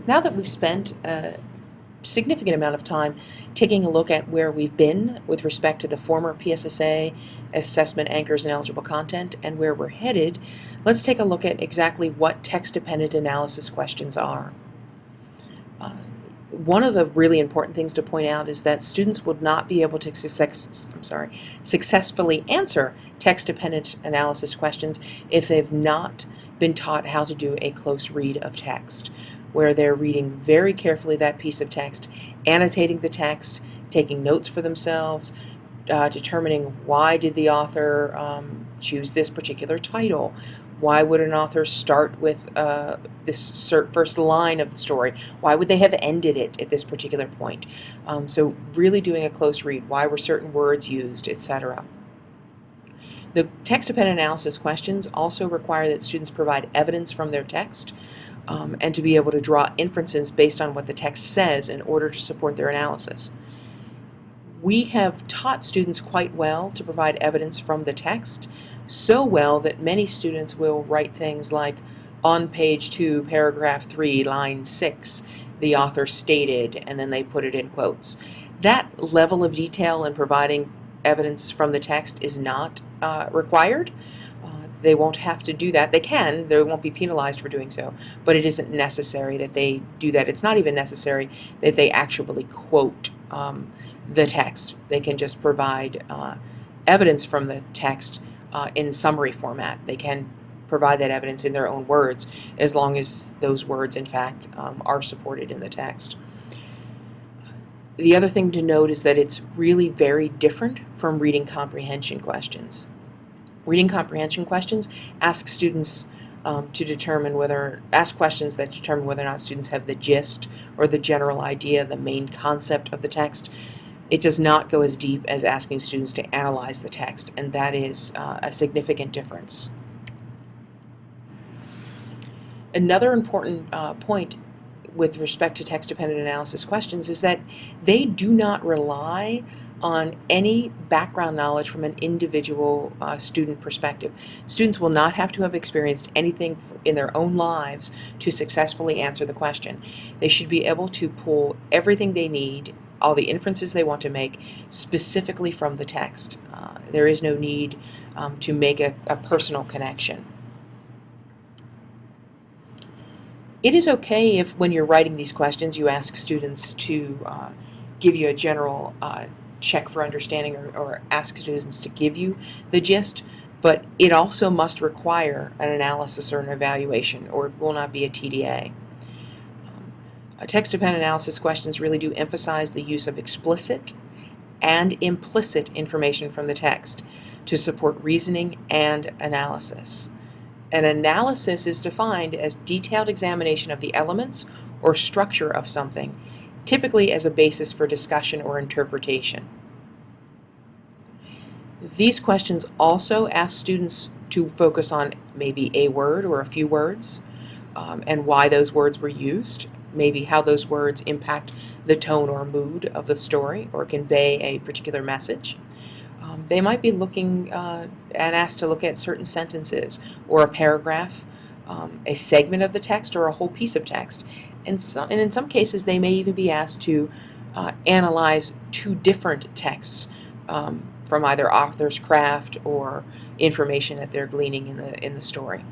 Now that we've spent a significant amount of time taking a look at where we've been with respect to the former PSSA, assessment anchors and eligible content, and where we're headed, let's take a look at exactly what text-dependent analysis questions are. One of the really important things to point out is that students would not be able to successfully answer text-dependent analysis questions if they've not been taught how to do a close read of text, where they're reading very carefully that piece of text, annotating the text, taking notes for themselves, determining why did the author choose this particular title. Why would an author start with this first line of the story? Why would they have ended it at this particular point? So really doing a close read. Why were certain words used, etc. The text-dependent analysis questions also require that students provide evidence from their text and to be able to draw inferences based on what the text says in order to support their analysis. We have taught students quite well to provide evidence from the text, so well that many students will write things like, on page 2, paragraph 3, line 6, the author stated, and then they put it in quotes. That level of detail in providing evidence from the text is not required. They won't have to do that. They can. They won't be penalized for doing so, but it isn't necessary that they do that. It's not even necessary that they actually quote the text. They can just provide evidence from the text in summary format. They can provide that evidence in their own words as long as those words, in fact, are supported in the text. The other thing to note is that it's really very different from reading comprehension questions. Reading comprehension questions ask students ask questions that determine whether or not students have the gist or the general idea, the main concept of the text. It does not go as deep as asking students to analyze the text, and that is a significant difference. Another important point with respect to text-dependent analysis questions is that they do not rely on any background knowledge from an individual student perspective. Students will not have to have experienced anything in their own lives to successfully answer the question. They should be able to pull everything they need, all the inferences they want to make, specifically from the text. There is no need to make a personal connection. It is okay if, when you're writing these questions, you ask students to give you a general check for understanding or ask students to give you the gist, but it also must require an analysis or an evaluation, or it will not be a TDA. Text-dependent analysis questions really do emphasize the use of explicit and implicit information from the text to support reasoning and analysis. An analysis is defined as detailed examination of the elements or structure of something, typically as a basis for discussion or interpretation. These questions also ask students to focus on maybe a word or a few words and why those words were used, maybe how those words impact the tone or mood of the story or convey a particular message. They might be looking and asked to look at certain sentences or a paragraph, a segment of the text, or a whole piece of text. And in some cases, they may even be asked to analyze two different texts from either author's craft or information that they're gleaning in the story.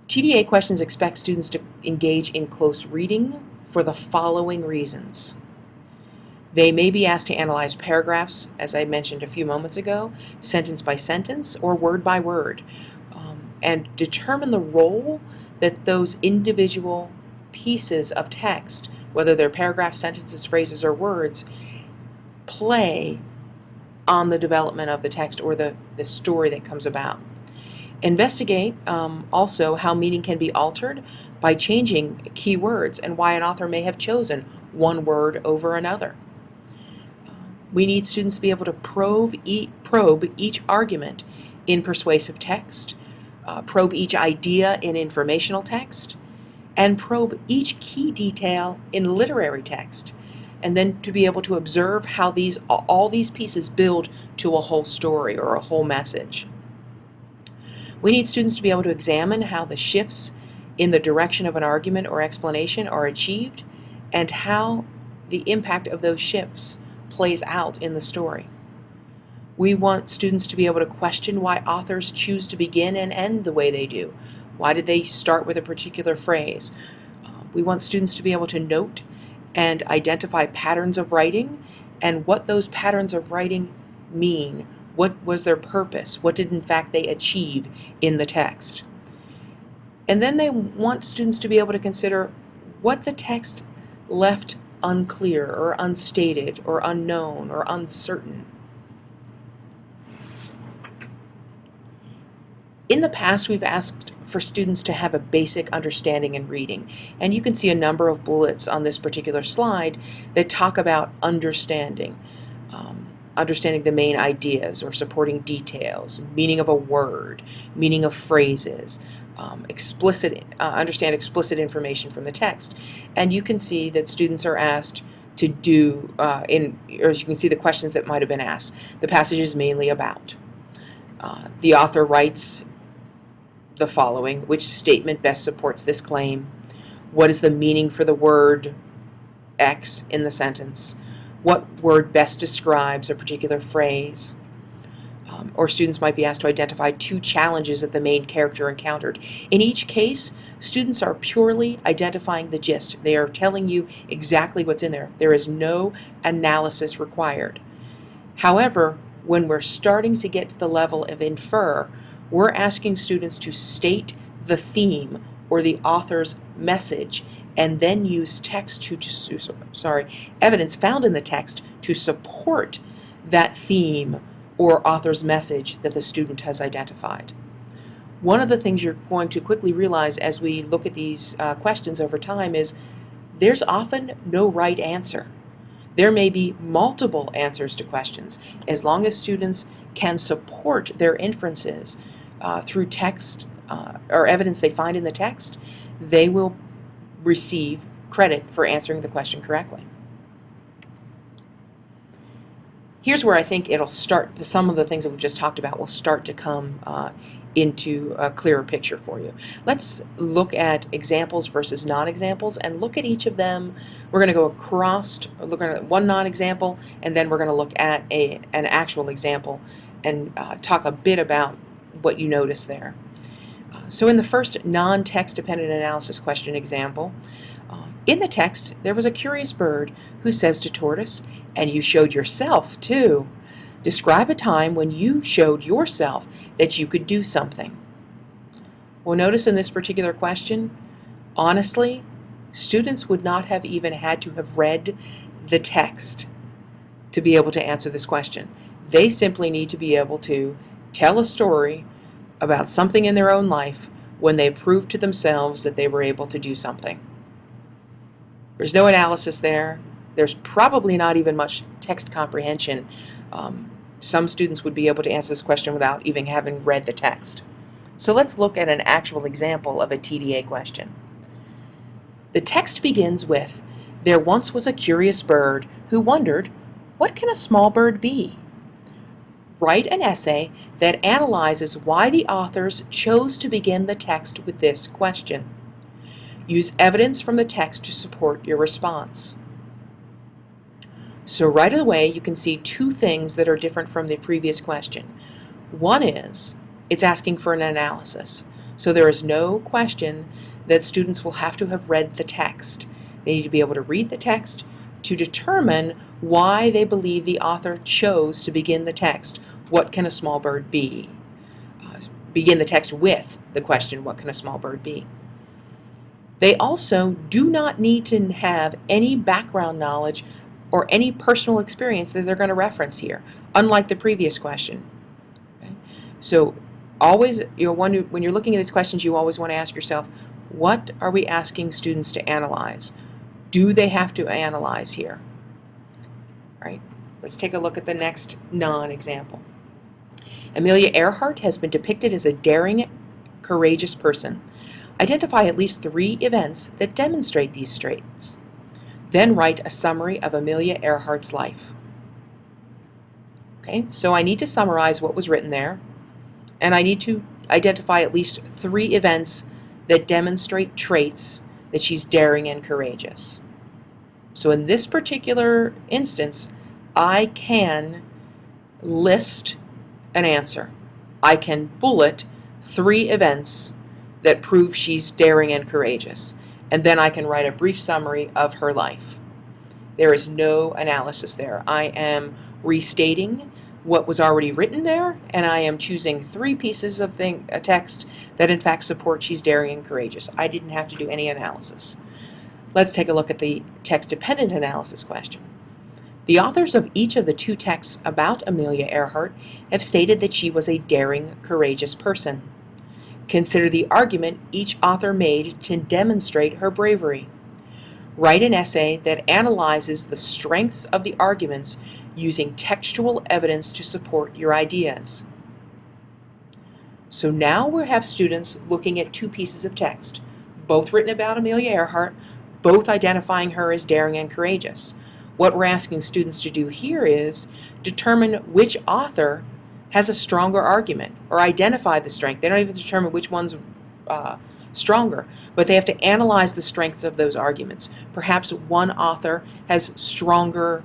TDA questions expect students to engage in close reading for the following reasons. They may be asked to analyze paragraphs, as I mentioned a few moments ago, sentence by sentence or word by word, and determine the role that those individual pieces of text, whether they're paragraphs, sentences, phrases, or words, play on the development of the text or the story that comes about. Investigate also how meaning can be altered by changing key words and why an author may have chosen one word over another. We need students to be able to probe each argument in persuasive text, probe each idea in informational text, and probe each key detail in literary text, and then to be able to observe how all these pieces build to a whole story or a whole message. We need students to be able to examine how the shifts in the direction of an argument or explanation are achieved, and how the impact of those shifts plays out in the story. We want students to be able to question why authors choose to begin and end the way they do. Why did they start with a particular phrase? We want students to be able to note and identify patterns of writing and what those patterns of writing mean. What was their purpose? What did in fact they achieve in the text? And then they want students to be able to consider what the text left unclear or unstated or unknown or uncertain. In the past, we've asked for students to have a basic understanding in reading, and you can see a number of bullets on this particular slide that talk about understanding. Understanding the main ideas or supporting details, meaning of a word, meaning of phrases, understand explicit information from the text. And you can see that students are asked to do, or as you can see the questions that might have been asked. The passage is mainly about. The author writes the following: which statement best supports this claim? What is the meaning for the word X in the sentence? What word best describes a particular phrase? Or students might be asked to identify 2 challenges that the main character encountered. In each case, students are purely identifying the gist. They are telling you exactly what's in there. There is no analysis required. However, when we're starting to get to the level of infer, we're asking students to state the theme or the author's message, and then use evidence found in the text to support that theme or author's message that the student has identified. One of the things you're going to quickly realize as we look at these questions over time is there's often no right answer. There may be multiple answers to questions. As long as students can support their inferences through text or evidence they find in the text, they will receive credit for answering the question correctly. Here's where I think it'll start, some of the things that we've just talked about will start to come into a clearer picture for you. Let's look at examples versus non-examples and look at each of them. We're going to go across, look at one non-example, and then we're going to look at an actual example and talk a bit about what you notice there. So in the first non-text dependent analysis question example, in the text there was a curious bird who says to tortoise, "And you showed yourself too. Describe a time when you showed yourself that you could do something." Well, notice in this particular question, honestly, students would not have even had to have read the text to be able to answer this question. They simply need to be able to tell a story about something in their own life when they proved to themselves that they were able to do something. There's no analysis there. There's probably not even much text comprehension. Some students would be able to answer this question without even having read the text. So let's look at an actual example of a TDA question. The text begins with, "There once was a curious bird who wondered, what can a small bird be?" Write an essay that analyzes why the authors chose to begin the text with this question. Use evidence from the text to support your response. So right away you can see 2 things that are different from the previous question. One is, it's asking for an analysis. So there is no question that students will have to have read the text. They need to be able to read the text to determine why they believe the author chose to begin the text. What can a small bird be? Begin the text with the question, what can a small bird be? They also do not need to have any background knowledge or any personal experience that they're going to reference here, unlike the previous question. Okay? So always, when you're looking at these questions, you always want to ask yourself, what are we asking students to analyze? Do they have to analyze here? All right, let's take a look at the next non-example. Amelia Earhart has been depicted as a daring, courageous person. Identify at least 3 events that demonstrate these traits. Then write a summary of Amelia Earhart's life. Okay, so I need to summarize what was written there, and I need to identify at least 3 events that demonstrate traits that she's daring and courageous. So in this particular instance, I can list an answer. I can bullet 3 events that prove she's daring and courageous, and then I can write a brief summary of her life. There is no analysis there. I am restating what was already written there, and I am choosing 3 pieces of a text that in fact support she's daring and courageous. I didn't have to do any analysis. Let's take a look at the text-dependent analysis question. The authors of each of the 2 texts about Amelia Earhart have stated that she was a daring, courageous person. Consider the argument each author made to demonstrate her bravery. Write an essay that analyzes the strengths of the arguments using textual evidence to support your ideas. So now we have students looking at 2 pieces of text, both written about Amelia Earhart, both identifying her as daring and courageous. What we're asking students to do here is determine which author has a stronger argument, or identify the strength. They don't even determine which one's stronger, but they have to analyze the strengths of those arguments. Perhaps one author has stronger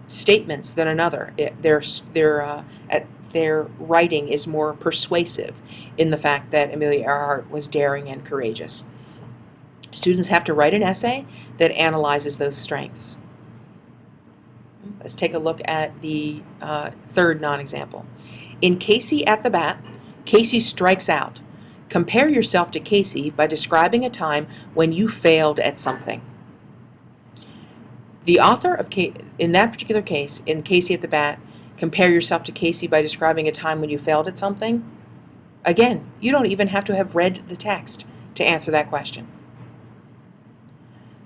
statements than another. Their writing is more persuasive in the fact that Amelia Earhart was daring and courageous. Students have to write an essay that analyzes those strengths. Let's take a look at the 3rd non-example. In Casey at the Bat, Casey strikes out. Compare yourself to Casey by describing a time when you failed at something. The author of in that particular case, in Casey at the Bat, compare yourself to Casey by describing a time when you failed at something. Again, you don't even have to have read the text to answer that question.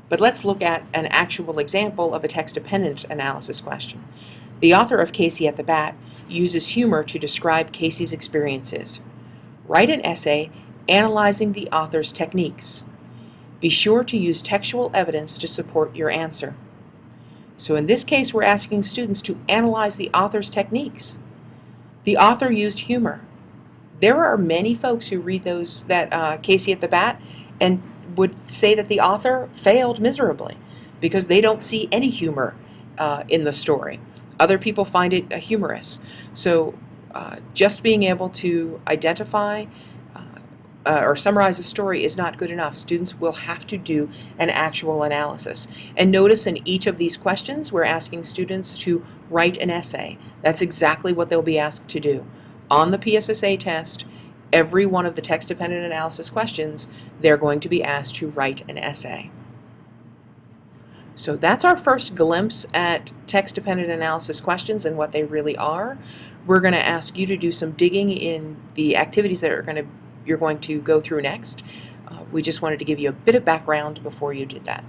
But let's look at an actual example of a text-dependent analysis question. The author of Casey at the Bat uses humor to describe Casey's experiences. Write an essay analyzing the author's techniques. Be sure to use textual evidence to support your answer. So in this case, we're asking students to analyze the author's techniques. The author used humor. There are many folks who read that Casey at the Bat and would say that the author failed miserably because they don't see any humor in the story. Other people find it humorous. So just being able to identify or summarize a story is not good enough. Students will have to do an actual analysis. And notice in each of these questions, we're asking students to write an essay. That's exactly what they'll be asked to do. On the PSSA test, every one of the text-dependent analysis questions, they're going to be asked to write an essay. So that's our first glimpse at text-dependent analysis questions and what they really are. We're going to ask you to do some digging in the activities that you're going to go through next. We just wanted to give you a bit of background before you did that.